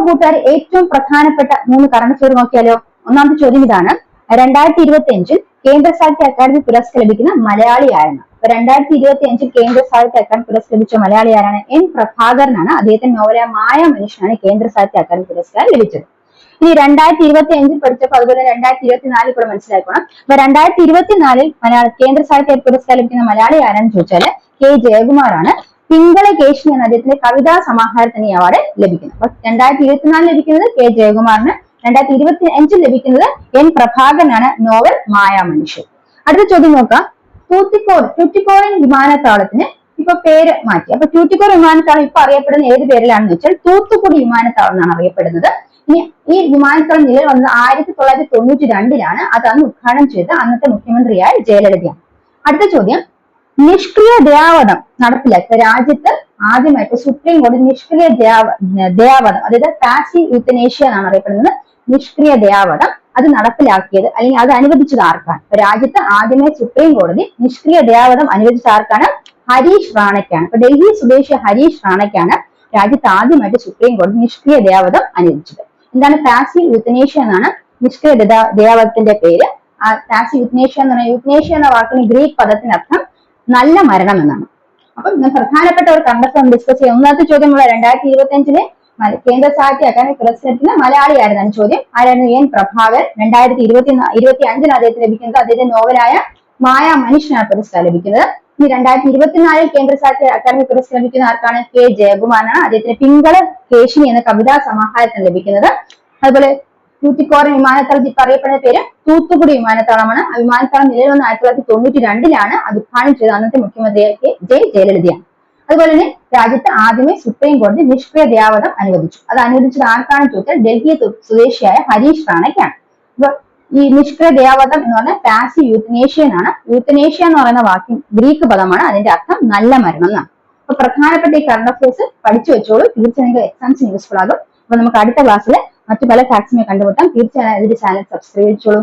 കൂട്ടുകാർ ഏറ്റവും പ്രധാനപ്പെട്ട 3 കറണ്ട് അഫയർ നോക്കിയാലോ. ഒന്നാമത്തെ ചോദ്യം ഇതാണ്, 2025 കേന്ദ്ര സാഹിത്യ അക്കാദമി പുരസ്കാരം ലഭിക്കുന്ന മലയാളി ആരെന്ന്. 2025 കേന്ദ്ര സാഹിത്യ അക്കാദമി പുരസ്കാരം ലഭിച്ച മലയാളി ആരാണ്? N പ്രഭാകരനാണ്. അദ്ദേഹത്തിന്റെ നോവലായ മായാമനുഷ്യനാണ് കേന്ദ്ര സാഹിത്യ അക്കാദമി പുരസ്കാരം ലഭിച്ചത്. ഇനി 2025 പഠിച്ചപ്പോൾ അതുപോലെ 2024 കൂടെ മനസ്സിലാക്കണം. അപ്പൊ 2024 കേന്ദ്ര സാഹിത്യ പുരസ്കാരം ലഭിക്കുന്ന മലയാളി ആരാണെന്ന് ചോദിച്ചാല് K ജയകുമാറാണ്. പിങ്കള കേശിനി എന്ന അദ്ദേഹത്തിന്റെ കവിതാ സമാഹാരത്തിന് ഈ അവാർഡ് ലഭിക്കുന്നത്. അപ്പൊ 2024 ലഭിക്കുന്നത് K ജയകുമാറിന്, 2025 ലഭിക്കുന്നത് N പ്രഭാകരനാണ്, നോവൽ മായാമനുഷ്യൻ. അടുത്ത ചോദ്യം നോക്കാം. ട്യൂട്ടിക്കോറിൻ വിമാനത്താവളത്തിന് ഇപ്പൊ പേര് മാറ്റി. അപ്പൊ ട്യൂട്ടിക്കോറിൻ വിമാനത്താവളം ഇപ്പൊ അറിയപ്പെടുന്ന ഏത് പേരിലാണെന്ന് വെച്ചാൽ തൂത്തുക്കുടി വിമാനത്താവളം എന്നാണ് അറിയപ്പെടുന്നത്. ഇനി ഈ വിമാനത്താവളം നിലവിൽ വന്നത് 1992 അത് അന്ന് ഉദ്ഘാടനം ചെയ്ത് അന്നത്തെ മുഖ്യമന്ത്രിയായ ജയലളിതയാണ്. അടുത്ത ചോദ്യം, നിഷ്ക്രിയ ദയാവധം നടപ്പിലാക്കിയ രാജ്യത്ത് ആദ്യമായിട്ട് സുപ്രീം കോടതി നിഷ്ക്രിയ ദയാവധം, അതായത് പാസീവ് യൂത്തനേഷ്യ എന്നാണ് അറിയപ്പെടുന്നത്. നിഷ്ക്രിയ ദയാവധം അത് നടപ്പിലാക്കിയത് അല്ലെങ്കിൽ അത് അനുവദിച്ചത് ആർക്കാണ്? രാജ്യത്ത് ആദ്യമായി സുപ്രീം കോടതി നിഷ്ക്രിയ ദയാവധം അനുവദിച്ച ആർക്കാണ്? ഹരീഷ് റാണയ്ക്കാണ്. അപ്പൊ ഡൽഹി സ്വദേശി ഹരീഷ് റാണയ്ക്കാണ് രാജ്യത്ത് ആദ്യമായിട്ട് സുപ്രീം കോടതി നിഷ്ക്രിയ ദയാവധം അനുവദിച്ചത്. എന്താണ് പാസീവ് യൂത്തനേഷ്യ എന്നാണ് നിഷ്ക്രിയ ദയാവധത്തിന്റെ പേര്. പാസീവ് യൂത്തനേഷ്യ എന്ന് പറഞ്ഞാൽ യൂത്തനേഷ്യ എന്ന വാക്കിന് ഗ്രീക്ക് പദത്തിനർത്ഥം നല്ല മരണം എന്നാണ്. അപ്പൊ പ്രധാനപ്പെട്ട ഒരു കണ്ടന്റ് ഡിസ്കസ് ചെയ്യാം. ഒന്നാമത്തെ ചോദ്യമുള്ള 2025 കേന്ദ്ര സാഹിത്യ അക്കാദമി പുരസ്കാരത്തിന് മലയാളി ആയിരുന്നാണ് ചോദ്യം. ആരായിരുന്നു? N പ്രഭാകരൻ. 2025 അദ്ദേഹത്തിന് ലഭിക്കുന്നത് അദ്ദേഹത്തിന്റെ നോവലായ മായാമനുഷ്യനാണ് പുരസ്കാരം ലഭിക്കുന്നത്. ഇനി 2024 കേന്ദ്ര സാഹിത്യ അക്കാദമി പുരസ്കാരം ലഭിക്കുന്ന ആർക്കാണ്? K ജയകുമാറിനാണ്. അദ്ദേഹത്തിന് പിങ്കള കേശിനി എന്ന കവിതാ സമാഹാരത്തിന് ലഭിക്കുന്നത്. അതുപോലെ ട്യൂട്ടിക്കോറിൻ വിമാനത്താവളത്തിൽ ഇപ്പൊ അറിയപ്പെടുന്ന പേര് തൂത്തുക്കുടി വിമാനത്താവളമാണ്. ആ വിമാനത്താവളം നിലവിൽ വന്ന 1992 അത് ഉദ്ഘാടനം ചെയ്ത അന്നത്തെ മുഖ്യമന്ത്രി ജയലളിതയാണ്. അതുപോലെ തന്നെ രാജ്യത്ത് ആദ്യമേ സുപ്രീം കോടതി നിഷ്ക്രിയ ദയാവധം അനുവദിച്ചു. അത് അനുവദിച്ചത് ആർക്കാണെന്ന് ചോദിച്ചാൽ ഡൽഹി സ്വദേശിയായ ഹരീഷ് റാണയ്ക്കാണ്. അപ്പൊ ഈ നിഷ്ക്രിയ ദയാവധം എന്ന് പറഞ്ഞാൽ പാസീവ് യൂത്തനേഷ്യ എന്നാണ്. യൂത്തനേഷ്യ എന്ന് പറയുന്ന വാക്ക് ഗ്രീക്ക് പദമാണ്. അതിന്റെ അർത്ഥം നല്ല മരണം എന്നാണ്. അപ്പൊ പ്രധാനപ്പെട്ട ഈ കറണ്ട് അഫയേഴ്സ് പഠിച്ചു വെച്ചോളൂ. തീർച്ചയായും എക്സാംസിന് യൂസ്ഫുൾ ആകും. അപ്പൊ നമുക്ക് അടുത്ത ക്ലാസ്സിൽ മറ്റു പല ഫാക്ട്സുമായി കണ്ടുമുട്ടാം. തീർച്ചയായും ഇതിന്റെ ചാനൽ സബ്സ്ക്രൈബ് ചെയ്തോളൂ.